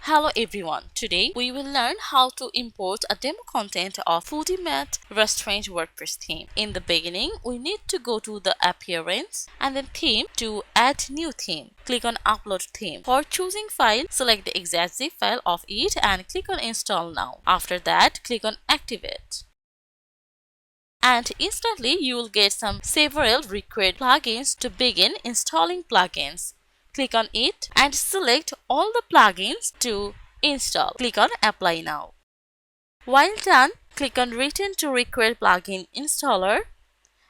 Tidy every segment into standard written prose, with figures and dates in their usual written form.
Hello everyone, today we will learn how to import a demo content of Foodymat restaurant WordPress theme. In the beginning, we need to go to the appearance and then theme to add new theme. Click on upload theme. For choosing file, select the exact zip file of it and click on install now. After that, click on activate. And instantly you will get several required plugins to begin installing plugins. Click on it and select all the plugins to install. Click on apply now. While done, click on return to required plugin installer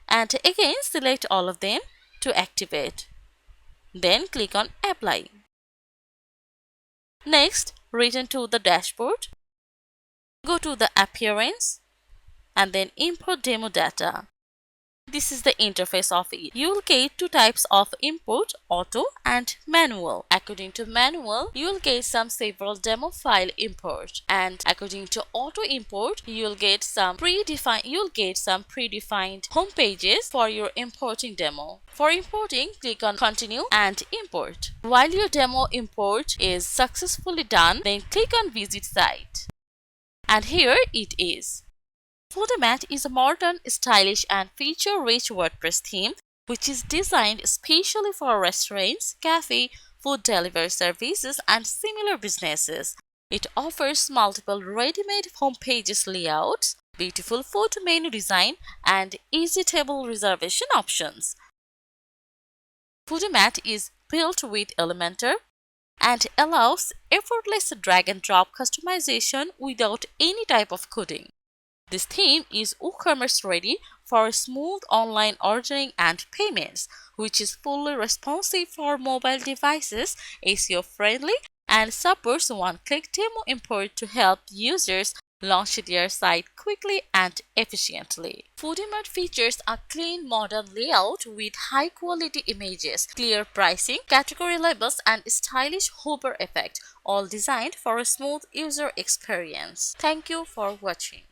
and again select all of them to activate. Then click on apply. Next, return to the dashboard. Go to the appearance and then import demo data. This is the interface of it. You will get two types of import, auto and manual. According to manual, you will get several demo file import, and according to auto import, you will get some predefined home pages for your importing demo. For importing, click on continue and import. While your demo import is successfully done, then click on visit site. And here it is. Foodymat is a modern, stylish and feature-rich WordPress theme which is designed especially for restaurants, cafes, food delivery services and similar businesses. It offers multiple ready-made homepages layouts, beautiful food menu design and easy table reservation options. Foodymat is built with Elementor and allows effortless drag-and-drop customization without any type of coding. This theme is WooCommerce ready for smooth online ordering and payments, which is fully responsive for mobile devices, SEO friendly, and supports one-click demo import to help users launch their site quickly and efficiently. Foodymat features a clean modern layout with high-quality images, clear pricing, category labels, and stylish hover effect, all designed for a smooth user experience. Thank you for watching.